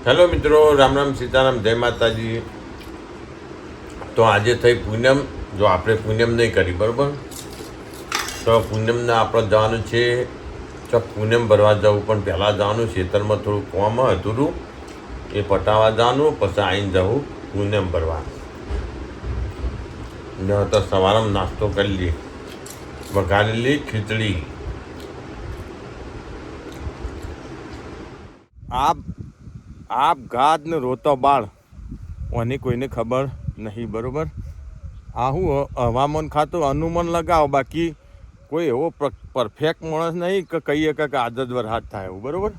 Hello મિત્રો, રામ રામ સીતારામ, જય માતાજી. તો આજે થઈ પૂનમ. જો આપણે પૂનમ નહીં કરી બરાબર, તો પૂનમના આપણે જવાનું છે તો પૂનમ ભરવા જવું. પણ પહેલાં જવાનું ખેતરમાં થોડું કામ અધૂરું, એ પટાવા જવાનું, પછી આવીને જવું પૂનમ ભરવા. તો સવારમાં નાસ્તો કરી લઈએ, વઘારેલી ખીચડી. આપઘાત ને રોતો બાળ ઓની કોઈને ખબર નહીં બરાબર. આ હું હવામાન ખાતું અનુમાન લગાવો, બાકી કોઈ એવો પરફેક્ટ માણસ નહીં કે કહીએ કે આદત વરસાદ થાય એવું બરાબર.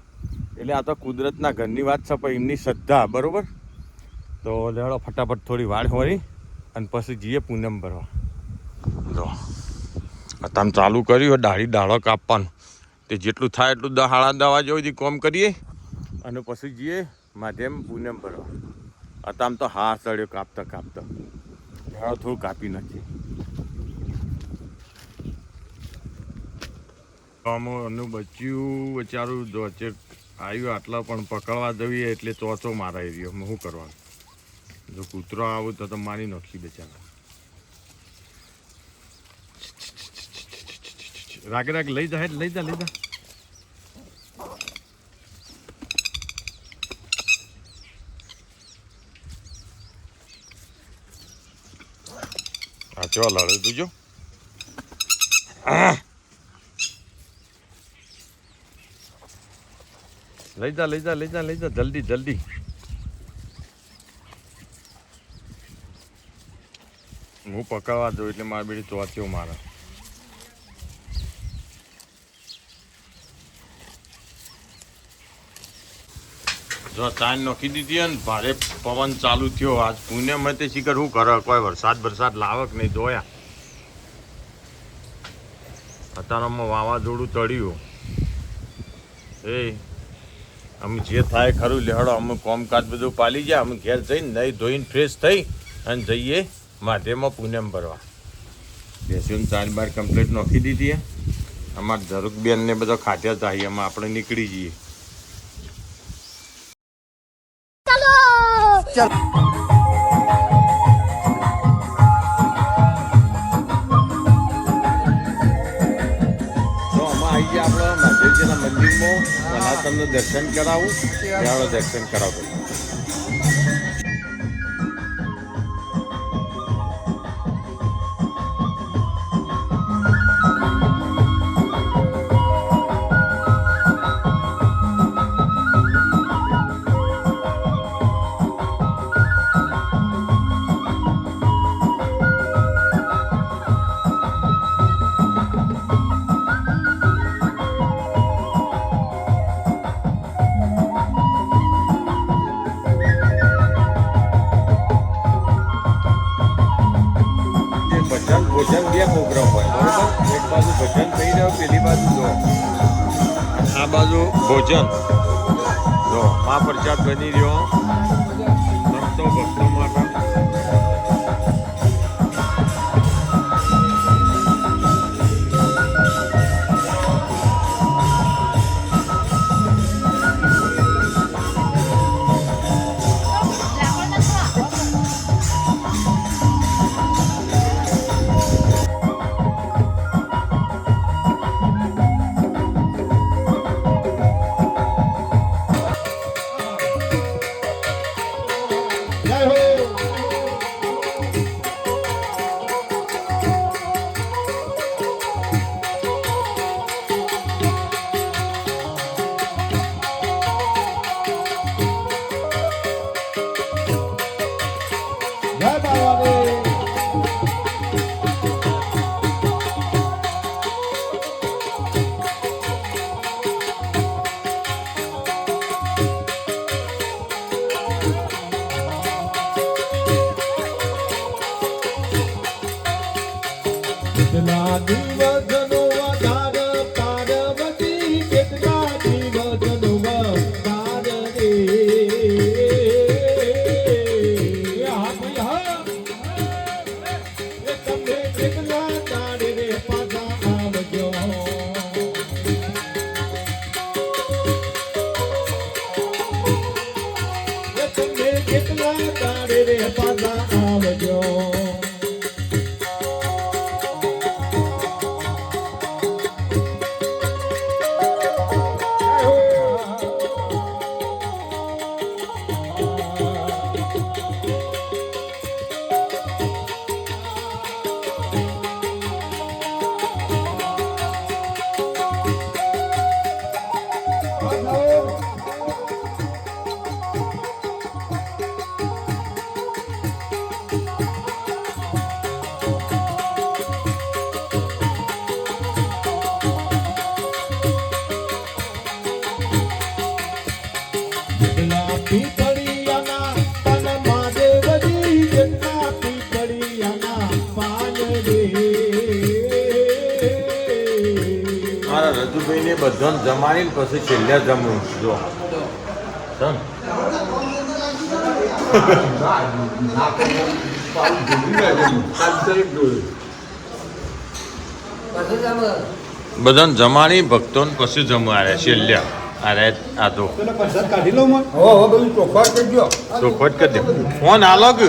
એટલે આ તો કુદરતના ઘરની વાત છે, પણ એમની શ્રદ્ધા બરાબર. તો લેવડો ફટાફટ થોડી વાળ હોરી અને પછી જઈએ પૂનમ ભરવા. જો અત્યારે ચાલુ કર્યું દાઢી દાળો કાપવાનું, તે જેટલું થાય એટલું હાડા દવા જેવું કોમ કરીએ અને પછી જઈએ માધ્યમ પૂનમ ભરવા. અત્યારે તો હા ચડ્યો કાપતા કાપતા થોડું કાપી નાખીએ. આનું બચ્યું બચારું વચ્ચે આવ્યું આટલા, પણ પકડવા જઈએ એટલે ચોચો મારાઈ રહ્યો. શું કરવાનું? જો કૂતરો આવું તો મારી નાખી બેચારા. રાગે રાગે લઈ જા, લઈ જા, લઈ જા. હા ચો લડે તું જો. લઈ જા, લઈ જા, લઈ જા, લઈ જા, જલ્દી જલ્દી. હું પકડવા દઉં એટલે મારી બેટી ચોથીઓ મારે. જો ચાંદ નોખી દીધી ને ભારે પવન ચાલુ થયો. આજ પુણ્યમાં તે શિખર શું કરે, કોઈ વરસાદ લાવક નહીં જોયા. અત્યારમાં વાવાઝોડું ચડ્યું. એ અમે જે થાય ખરું લેહડો, અમે કોમકાજ બધું પાલી ગયા. અમે ઘેર જઈને નહીં ધોઈને ફ્રેશ થઈ અને જઈએ માધ્યમાં પૂનમ ભરવા. બેસીને 4 બાર કમ્પ્લીટ નોખી દીધી. અમારા ઝરુકબેન ને બધો ખાટ્યા ચાહીએ, એમાં આપણે નીકળી જઈએ. તો આમાં આવી ગયા આપણે મહાદેવજીના મંદિરમાં. પહેલાં તમને દર્શન કરાવું, ત્યાં દર્શન કરાવતો. ભોજન બે પ્રોગ્રામ હોય બરાબર. એક બાજુ ભજન થઈ રહ્યો, પેલી બાજુ જો આ બાજુ ભોજન. જો મહાપ્રસાદ બની રહ્યો ભક્તો માટે. બધાને જમાડીને પછી છેલ્લે જમવું જો ચમ. બધાને જમાડી ભક્તોને પછી જમવું આરે છેલ્લે અરે આ તો કાઢી લઉં બધું ચોખવટ કરજો. ચોખવટ કરી દે ફોન આલો કે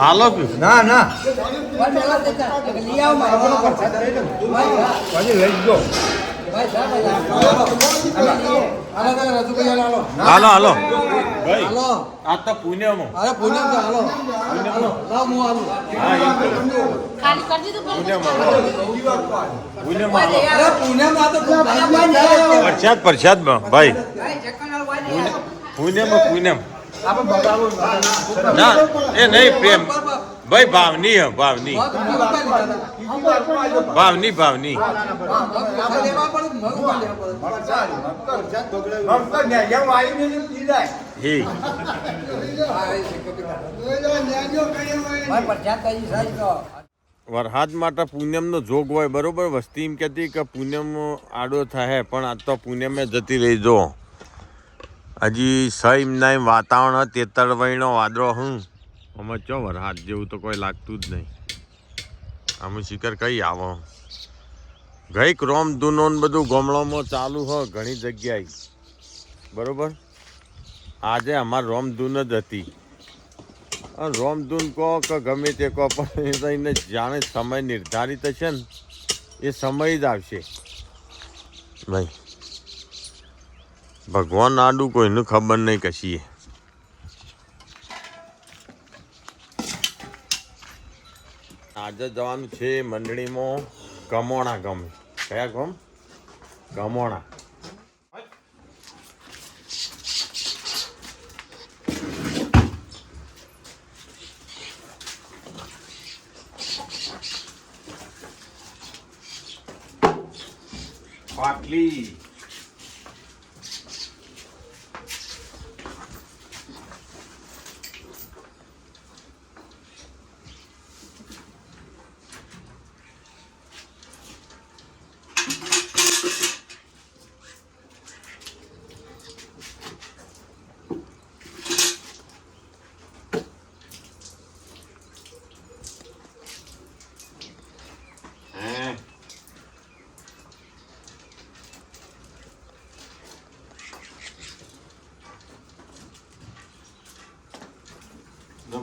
આલો કે ના ના પછી લઈ જો. હાલો હાલો ભાઈ આ તો પુણ્યમાં પ્રસાદમાં ભાઈ પુણ્યમ ના એ નહીં પ્રેમ ભાઈ ભાવની હે વરસાદ માટે પૂનમનો જોગ હોય બરોબર. વસ્તી એમ કહેતી કે પૂનમ આડો થાય પણ આ તો પૂનમે જતી રહી. જો હજી સહી ના વાતાવરણ તેતર વહીનો વાદળો અમે ચો વરસાદ જેવું તો કોઈ લાગતું જ નહીં. અમે શિખર કઈ આવો ગઈક રોમધૂનો બધું ગામડામાં ચાલુ હોય ઘણી જગ્યાએ બરોબર. આજે અમારે રોમધૂન જ હતી. રોમધૂન કહો કે ગમે તે કહો પણ એને જાણે સમય નિર્ધારિત છે ને એ સમય જ આવશે ભાઈ. ભગવાન આડું કોઈનું ખબર નહીં કશીએ. આજે જવાનું છે મંડળીમાં ગમોણા ગામ. કયા ગામ? ગમોણા. પાટલી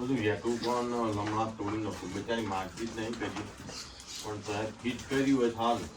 બધું વેટું પણ હમણાં તોડી નાખું. બચારી મારતી જ નહીં કરી પણ સાહેબ ફીટ કર્યું હોય સારું.